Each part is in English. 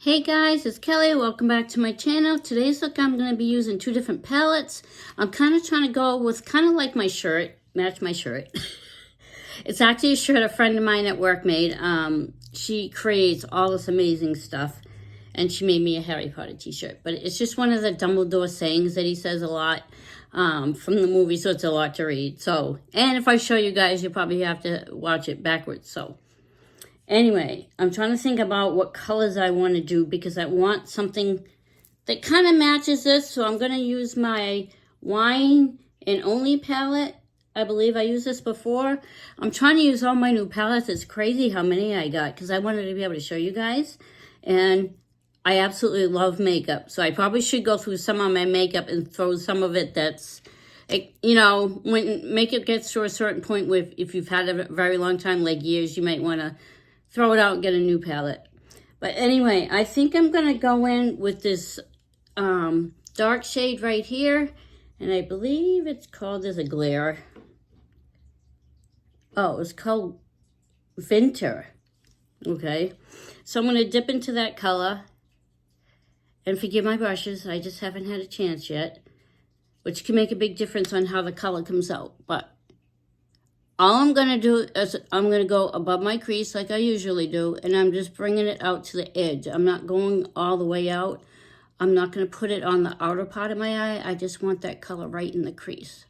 Hey guys, it's Kelly. Welcome back to my channel. Today's look, I'm going to be using two different palettes. I'm kind of trying to go with kind of like my shirt, match my shirt. It's actually a shirt a friend of mine at work made. She creates all this amazing stuff, and she made me a Harry Potter t-shirt. But it's just one of the Dumbledore sayings that he says a lot from the movie, so it's a lot to read. So, and if I show you guys, you probably have to watch it backwards. So anyway, I'm trying to think about what colors I want to do because I want something that kind of matches this. So I'm going to use my Wine and Only palette. I believe I used this before. I'm trying to use all my new palettes. It's crazy how many I got because I wanted to be able to show you guys. And I absolutely love makeup. So I probably should go through some of my makeup and throw some of it that's, you know, when makeup gets to a certain point where if you've had a very long time, like years, you might want to throw it out and get a new palette. But anyway, I think I'm going to go in with this dark shade right here. And I believe it's called as a glare. Oh, it's called Winter. Okay. So I'm going to dip into that color. And forgive my brushes. I just haven't had a chance yet. Which can make a big difference on how the color comes out. But all I'm going to do is I'm going to go above my crease like I usually do. And I'm just bringing it out to the edge. I'm not going all the way out. I'm not going to put it on the outer part of my eye. I just want that color right in the crease.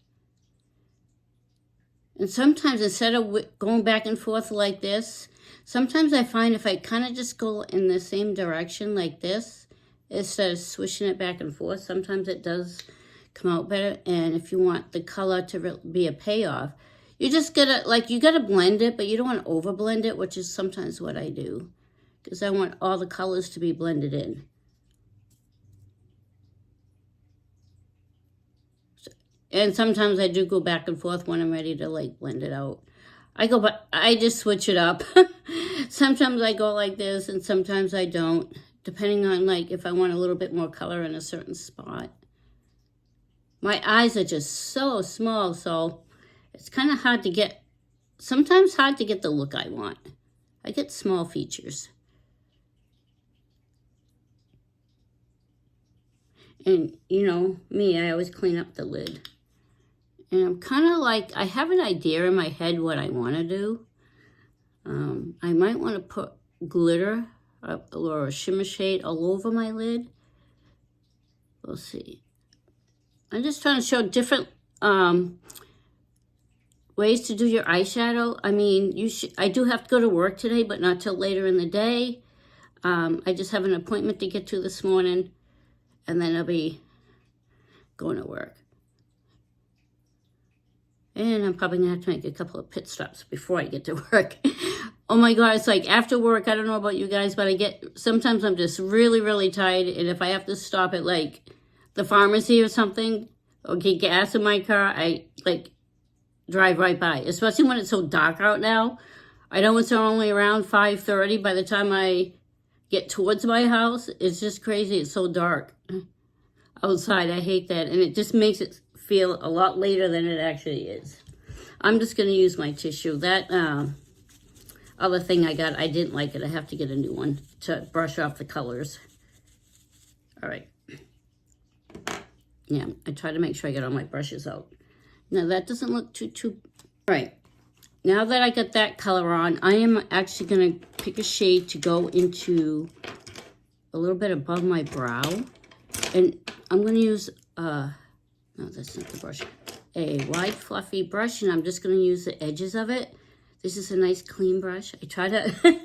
And sometimes instead of going back and forth like this, sometimes I find if I kind of just go in the same direction like this, instead of swishing it back and forth, sometimes it does come out better. And if you want the color to be a payoff, you just gotta, like, you gotta blend it, but you don't want to over blend it, which is sometimes what I do. Because I want all the colors to be blended in. And sometimes I do go back and forth when I'm ready to, like, blend it out. I just switch it up. Sometimes I go like this, and sometimes I don't. Depending on, like, if I want a little bit more color in a certain spot. My eyes are just so small, so it's kind of hard to get, sometimes hard to get the look I want. I get small features. And, you know, me, I always clean up the lid. And I'm kind of like, I have an idea in my head what I want to do. I might want to put glitter or a shimmer shade all over my lid. We'll see. I'm just trying to show different ways to do your eyeshadow. I mean, I do have to go to work today, but not till later in the day. I just have an appointment to get to this morning, and then I'll be going to work. And I'm probably going to have to make a couple of pit stops before I get to work. Oh my God, it's like after work, I don't know about you guys, but sometimes I'm just really, really tired. And if I have to stop at like the pharmacy or something, or get gas in my car, I like drive right by. Especially when it's so dark out now. I know it's only around 5:30 by the time I get towards my house. It's just crazy. It's so dark outside. I hate that. And it just makes it feel a lot later than it actually is. I'm just going to use my tissue. That other thing I got, I didn't like it. I have to get a new one to brush off the colors. All right. Yeah, I try to make sure I get all my brushes out. Now that doesn't look too... All right. Now that I got that color on, I am actually going to pick a shade to go into a little bit above my brow. And I'm going to use... no, that's not the brush. A wide, fluffy brush, and I'm just going to use the edges of it. This is a nice, clean brush. I try to...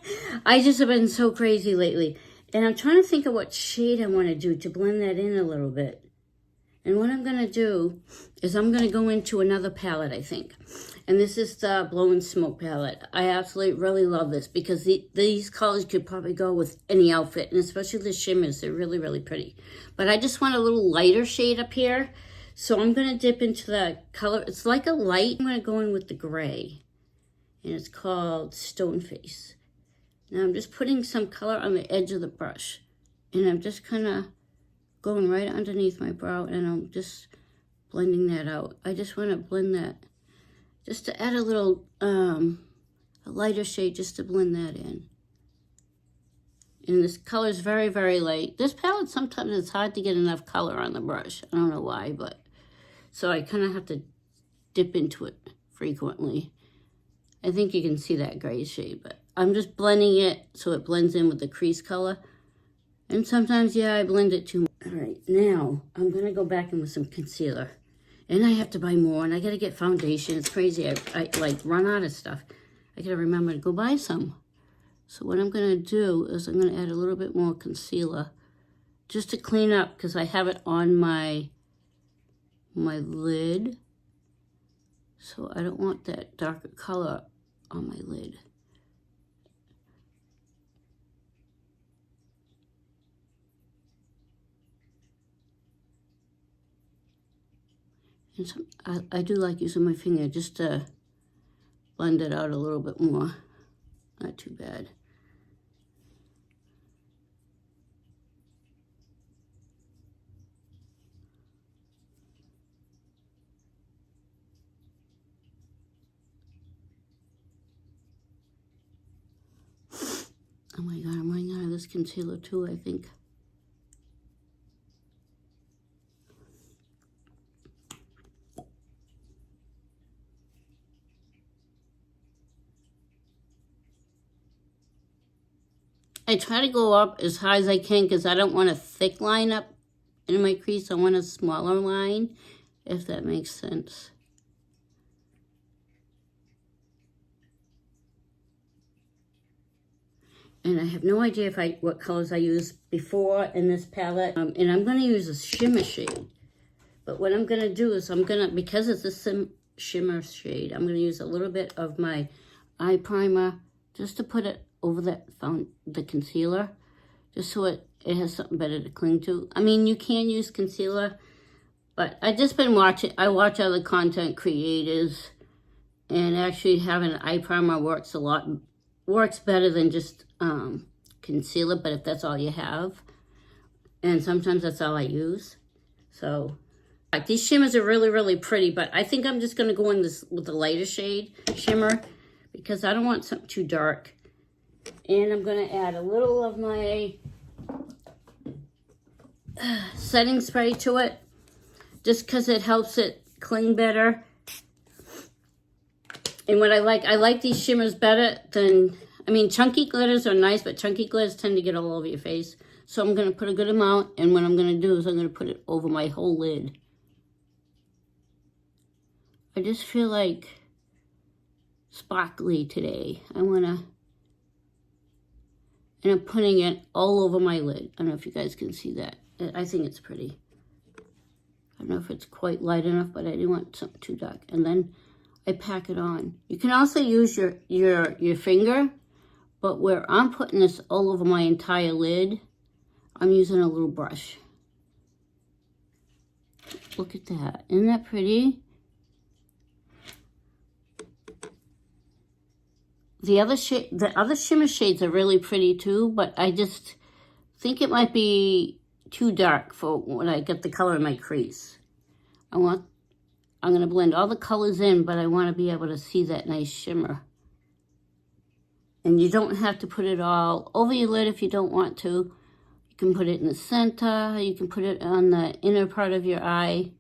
I just have been so crazy lately. And I'm trying to think of what shade I want to do to blend that in a little bit. And what I'm going to do is I'm going to go into another palette, I think. And this is the Blow and Smoke palette. I absolutely really love this because these colors could probably go with any outfit. And especially the shimmers. They're really, really pretty. But I just want a little lighter shade up here. So I'm going to dip into the color. It's like a light. I'm going to go in with the gray. And it's called Stone Face. Now I'm just putting some color on the edge of the brush. And I'm just kind of going right underneath my brow. And I'm just blending that out. I just want to blend that. Just to add a little, a lighter shade just to blend that in. And this color is very, very light. This palette, sometimes it's hard to get enough color on the brush. I don't know why, but so I kind of have to dip into it frequently. I think you can see that gray shade, but I'm just blending it so it blends in with the crease color. And sometimes, yeah, I blend it too much. All right, now I'm going to go back in with some concealer. And I have to buy more, and I got to get foundation. It's crazy. I like run out of stuff. I got to remember to go buy some. So what I'm going to do is I'm going to add a little bit more concealer just to clean up, because I have it on my lid. So I don't want that darker color on my lid. And I do like using my finger just to blend it out a little bit more. Not too bad. Oh my God, I'm running out of this concealer too, I think. I try to go up as high as I can because I don't want a thick line up in my crease. I want a smaller line, if that makes sense. And I have no idea what colors I used before in this palette. And I'm going to use a shimmer shade. But what I'm going to do is because it's a shimmer shade, I'm going to use a little bit of my eye primer just to put it over the concealer, just so it has something better to cling to. I mean, you can use concealer, but I just been watching, I watch other content creators, and actually having an eye primer works better than just concealer, but if that's all you have, and sometimes that's all I use. So like, these shimmers are really, really pretty, but I think I'm just going to go in this with the lighter shade shimmer because I don't want something too dark. And I'm going to add a little of my setting spray to it, just because it helps it cling better. And what I like these shimmers better than, I mean, chunky glitters are nice, but chunky glitters tend to get all over your face. So I'm going to put a good amount, and what I'm going to do is I'm going to put it over my whole lid. I just feel like sparkly today. And I'm putting it all over my lid. I don't know if you guys can see that. I think it's pretty. I don't know if it's quite light enough, but I didn't want something too dark. And then I pack it on. You can also use your finger, but where I'm putting this all over my entire lid, I'm using a little brush. Look at that. Isn't that pretty? The other shimmer shades are really pretty too, but I just think it might be too dark for when I get the color in my crease. I'm going to blend all the colors in, but I want to be able to see that nice shimmer. And you don't have to put it all over your lid if you don't want to. You can put it in the center, you can put it on the inner part of your eye,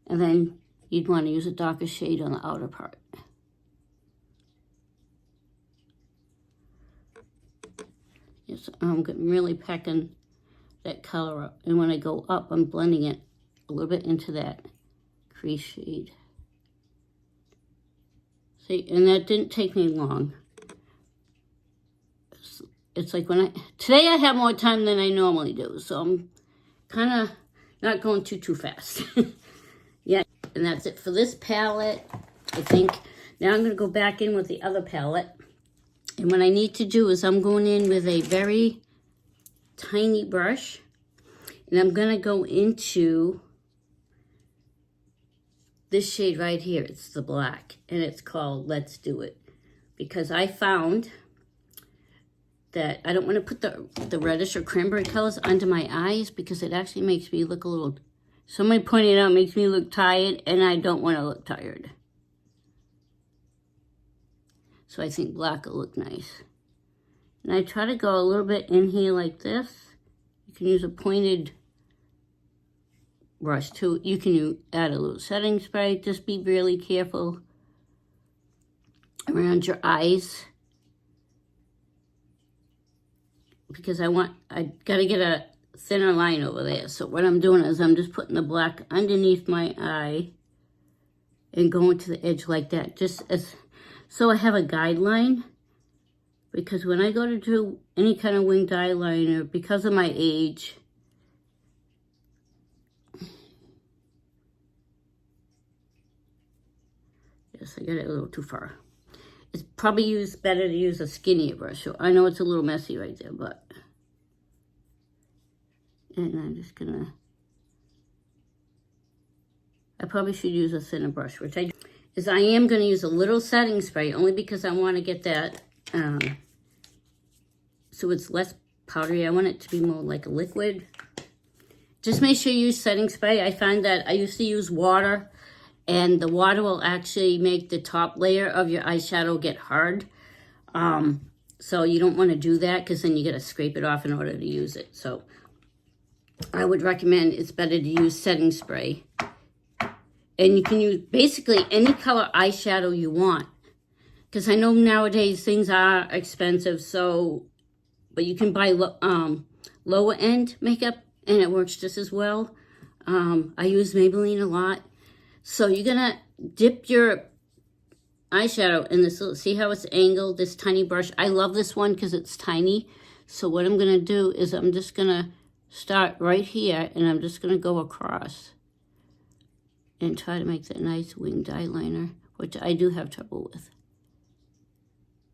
and then you'd want to use a darker shade on the outer part. Yes, I'm really packing that color up. And when I go up, I'm blending it a little bit into that crease shade. See, and that didn't take me long. It's like today I have more time than I normally do, so I'm kind of not going too fast. Yeah, and that's it for this palette, I think. Now I'm going to go back in with the other palette. And what I need to do is I'm going in with a very tiny brush. And I'm going to go into this shade right here. It's the black. And it's called Let's Do It. Because I found that I don't want to put the reddish or cranberry colors under my eyes, because it actually makes me look a little... Somebody pointed out, makes me look tired. And I don't want to look tired. So I think black will look nice. And I try to go a little bit in here like this. You can use a pointed brush too. You can add a little setting spray. Just be really careful around your eyes, because I gotta get a thinner line over there. So what I'm doing is I'm just putting the black underneath my eye and going to the edge like that, just as so I have a guideline. Because when I go to do any kind of winged eyeliner, because of my age, yes, I got it a little too far. It's probably better to use a skinnier brush. So I know it's a little messy right there, but, and I'm just gonna, I probably should use a thinner brush, which I do. Is I am gonna use a little setting spray, only because I wanna get that, so it's less powdery. I want it to be more like a liquid. Just make sure you use setting spray. I find that I used to use water, and the water will actually make the top layer of your eyeshadow get hard. So you don't want to do that, because then you got to scrape it off in order to use it. So I would recommend it's better to use setting spray. And you can use basically any color eyeshadow you want, because I know nowadays things are expensive, so, but you can buy lower end makeup and it works just as well. I use Maybelline a lot. So you're gonna dip your eyeshadow in this little, see how it's angled, this tiny brush. I love this one because it's tiny. So what I'm gonna do is I'm just gonna start right here, and I'm just gonna go across and try to make that nice winged eyeliner, which I do have trouble with.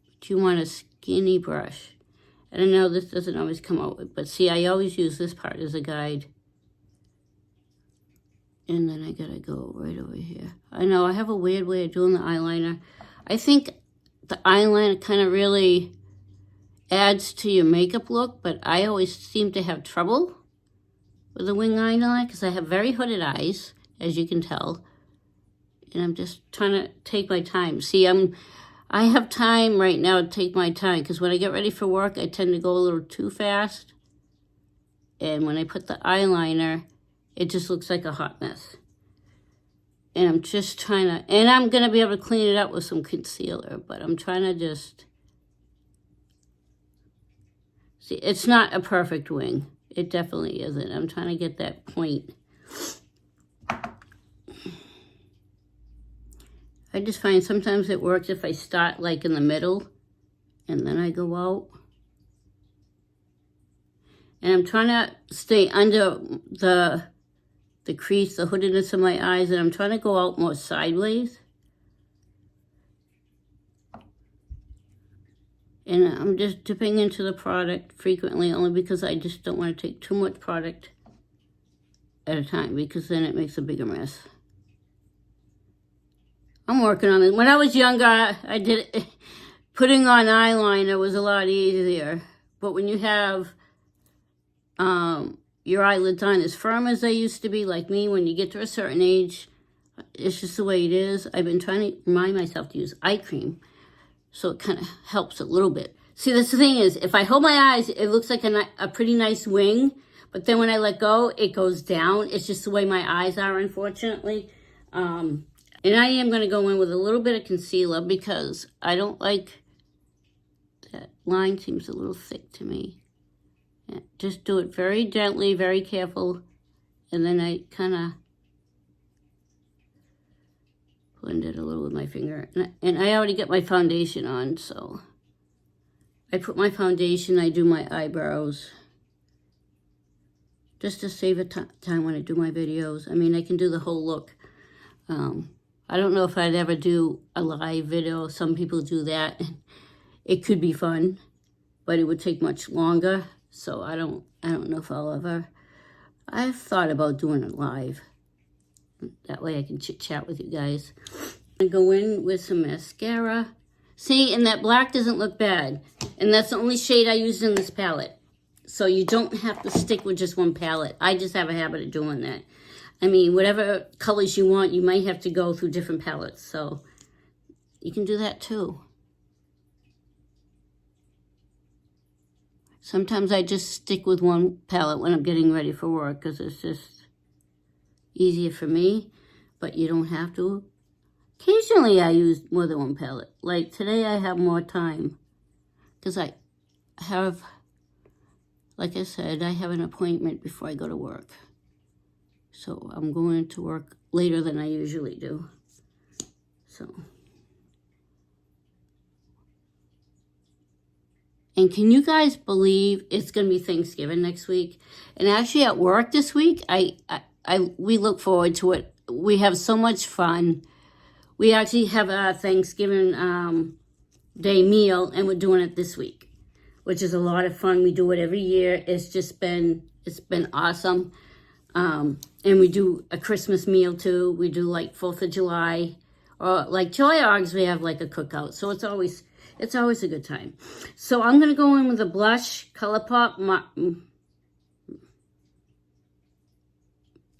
But you want a skinny brush. And I know this doesn't always come out, but see, I always use this part as a guide. And then I gotta go right over here. I know I have a weird way of doing the eyeliner. I think the eyeliner kind of really adds to your makeup look, but I always seem to have trouble with the wing eyeliner because I have very hooded eyes, as you can tell. And I'm just trying to take my time. See, I have time right now to take my time, because when I get ready for work, I tend to go a little too fast. And when I put the eyeliner, it just looks like a hot mess. And I'm just trying to, and I'm going to be able to clean it up with some concealer, but I'm trying to just, see, it's not a perfect wing. It definitely isn't. I'm trying to get that point. I just find sometimes it works if I start like in the middle and then I go out. And I'm trying to stay under the crease, the hoodedness of my eyes, and I'm trying to go out more sideways. And I'm just dipping into the product frequently, only because I just don't want to take too much product at a time, because then it makes a bigger mess. I'm working on it. When I was younger, I did it. Putting on eyeliner was a lot easier. But when you have your eyelids aren't as firm as they used to be, like me, when you get to a certain age, it's just the way it is. I've been trying to remind myself to use eye cream, so it kind of helps a little bit. See, that's the thing is, if I hold my eyes, it looks like a pretty nice wing, but then when I let go, it goes down. It's just the way my eyes are, unfortunately. And I am going to go in with a little bit of concealer, because I don't like, that line seems a little thick to me. Yeah, just do it very gently, very careful, and then I kind of blend it a little with my finger. And I already got my foundation on, so I put my foundation, I do my eyebrows, just to save a time when I do my videos. I mean, I can do the whole look. I don't know if I'd ever do a live video. Some people do that. It could be fun, but it would take much longer. So I don't know if I'll ever. I've thought about doing it live. That way I can chit chat with you guys. I go in with some mascara. See, and that black doesn't look bad. And that's the only shade I used in this palette. So you don't have to stick with just one palette. I just have a habit of doing that. I mean, whatever colors you want, you might have to go through different palettes. So you can do that too. Sometimes I just stick with one palette when I'm getting ready for work because it's just easier for me, but you don't have to. Occasionally I use more than one palette. Like today I have more time because I have, like I said, I have an appointment before I go to work. So I'm going to work later than I usually do. So. And can you guys believe it's going to be Thanksgiving next week? And actually at work this week, we look forward to it. We have so much fun. We actually have a Thanksgiving Day meal, and we're doing it this week, which is a lot of fun. We do it every year. It's been awesome. And we do a Christmas meal too. We do like 4th of July, or like July, August, we have like a cookout. So it's always a good time. So I'm going to go in with a blush, Colorpop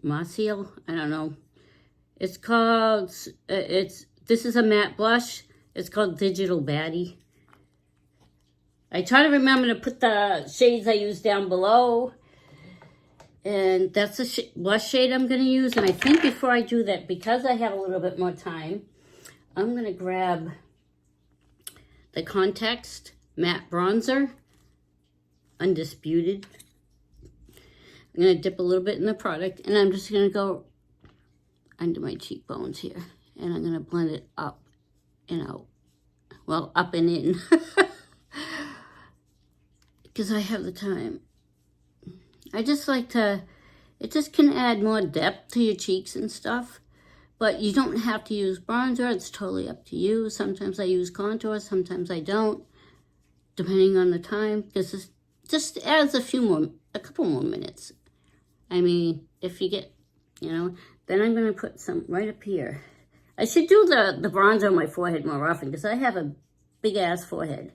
Mascara. I don't know. It's called, this is a matte blush. It's called Digital Baddie. I try to remember to put the shades I use down below. And that's the blush shade I'm going to use. And I think before I do that, because I have a little bit more time, I'm going to grab the Context Matte Bronzer, Undisputed. I'm going to dip a little bit in the product, and I'm just going to go under my cheekbones here. And I'm going to blend it up and out. Well, up and in. Because I have the time. I just like to, it just can add more depth to your cheeks and stuff. But you don't have to use bronzer. It's totally up to you. Sometimes I use contour. Sometimes I don't. Depending on the time. Because it just adds a couple more minutes. I mean, if you get, then I'm going to put some right up here. I should do the bronzer on my forehead more often. Because I have a big ass forehead.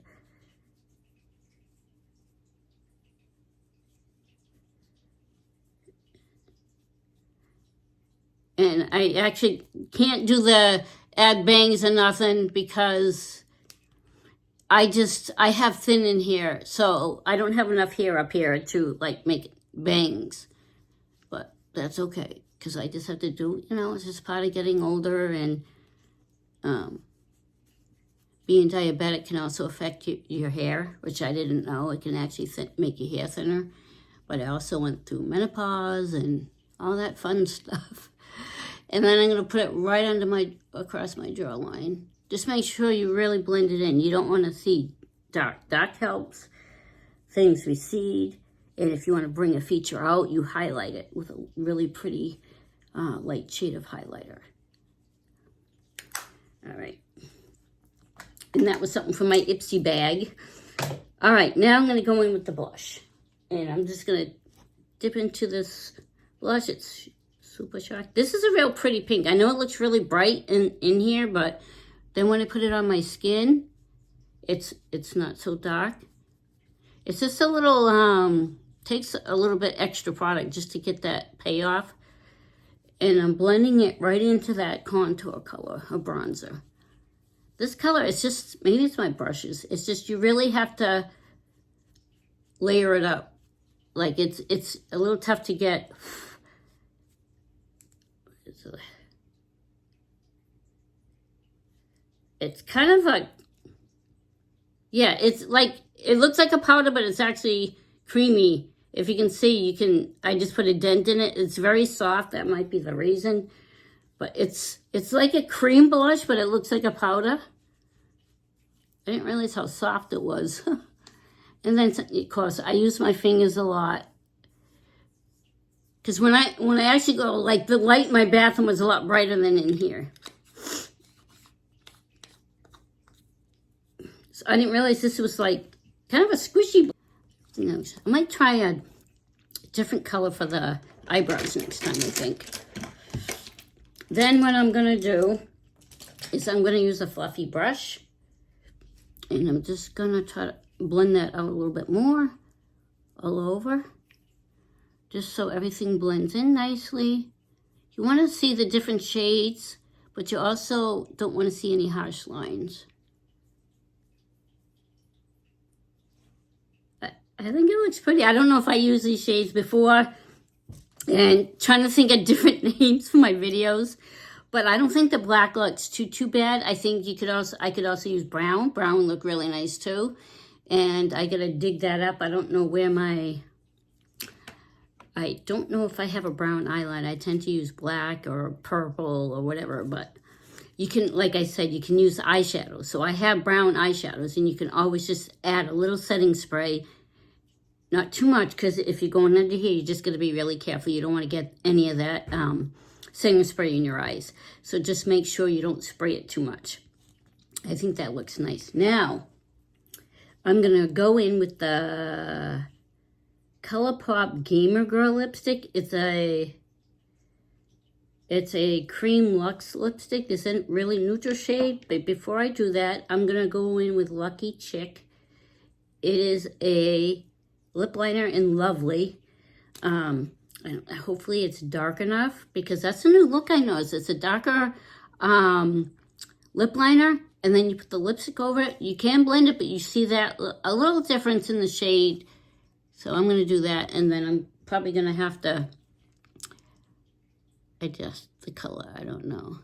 And I actually can't do the add bangs or nothing because I have thin in here. So I don't have enough hair up here to like make bangs. But that's okay. Because I just have to do, it's just part of getting older. And being diabetic can also affect your hair, which I didn't know. It can actually make your hair thinner. But I also went through menopause and all that fun stuff. And then I'm going to put it right across my jawline. Just make sure you really blend it in. You don't want to see dark. Dark helps. Things recede. And if you want to bring a feature out, you highlight it with a really pretty light shade of highlighter. All right. And that was something from my Ipsy bag. All right, now I'm going to go in with the blush. And I'm just going to dip into this blush. It's super shocked. This is a real pretty pink. I know it looks really bright in here, but then when I put it on my skin, it's not so dark. It's just a little, takes a little bit extra product just to get that payoff. And I'm blending it right into that contour color or bronzer. This color, it's just, maybe it's my brushes. It's just, you really have to layer it up. Like it's a little tough to get. It's kind of a, yeah, it's like, it looks like a powder, but it's actually creamy. If you can see, I just put a dent in it. It's very soft. That might be the reason. But it's like a cream blush, but it looks like a powder. I didn't realize how soft it was. And then, of course, I use my fingers a lot. Because when I actually go, like the light in my bathroom was a lot brighter than in here. So I didn't realize this was like kind of a squishy. I might try a different color for the eyebrows next time, I think. Then what I'm going to do is I'm going to use a fluffy brush. And I'm just going to try to blend that out a little bit more all over. Just so everything blends in nicely. You want to see the different shades, but you also don't want to see any harsh lines. I think it looks pretty. I don't know if I used these shades before, and trying to think of different names for my videos. But I don't think the black looks too bad. I think I could also use brown. Brown would look really nice too. And I gotta dig that up. I don't know where I don't know if I have a brown eyeliner. I tend to use black or purple or whatever, but you can, like I said, you can use eyeshadow. So I have brown eyeshadows, and you can always just add a little setting spray. Not too much, because if you're going under here, you just got to be really careful. You don't want to get any of that setting spray in your eyes. So just make sure you don't spray it too much. I think that looks nice. Now, I'm going to go in with the Colorpop Gamer Girl lipstick. It's a cream luxe lipstick. This isn't really neutral shade, but before I do that, I'm going to go in with Lucky Chick. It is a lip liner in Lovely. Hopefully it's dark enough, because that's a new look I noticed. It's a darker lip liner, and then you put the lipstick over it. You can blend it, but you see that a little difference in the shade. So I'm going to do that, and then I'm probably going to have to adjust the color. I don't know.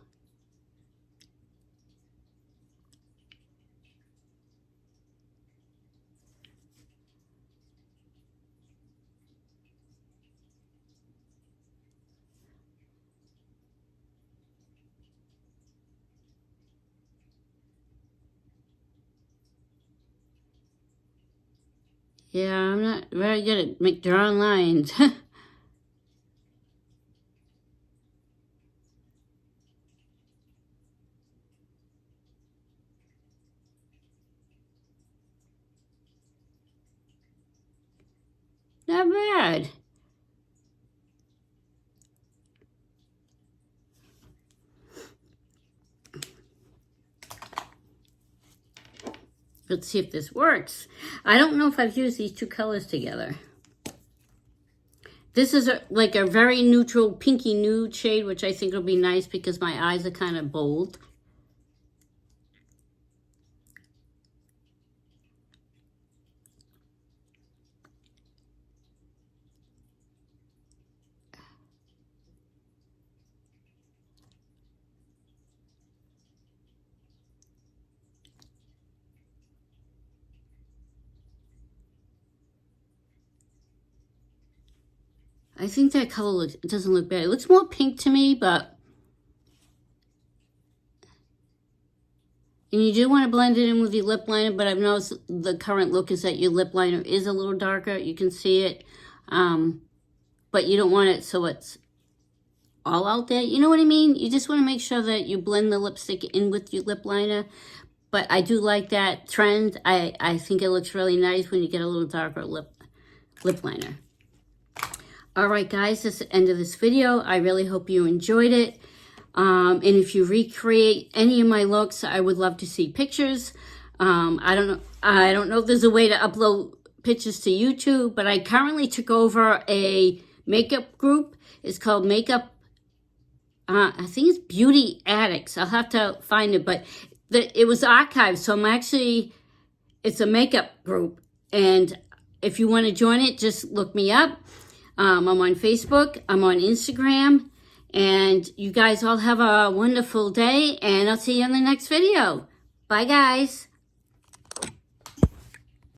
Yeah, I'm not very good at drawing lines. Not bad. Let's see if this works. I don't know if I've used these two colors together. This is like a very neutral pinky nude shade, which I think will be nice because my eyes are kind of bold. I think that color it doesn't look bad. It looks more pink to me, but... And you do want to blend it in with your lip liner, but I've noticed the current look is that your lip liner is a little darker. You can see it. But you don't want it so it's all out there. You know what I mean? You just want to make sure that you blend the lipstick in with your lip liner. But I do like that trend. I think it looks really nice when you get a little darker lip liner. All right, guys, that's the end of this video. I really hope you enjoyed it. And if you recreate any of my looks, I would love to see pictures. I don't know if there's a way to upload pictures to YouTube, but I currently took over a makeup group. It's called I think it's Beauty Addicts. I'll have to find it, but it was archived, so it's a makeup group. And if you want to join it, just look me up. I'm on Facebook, I'm on Instagram, and you guys all have a wonderful day, and I'll see you in the next video. Bye, guys.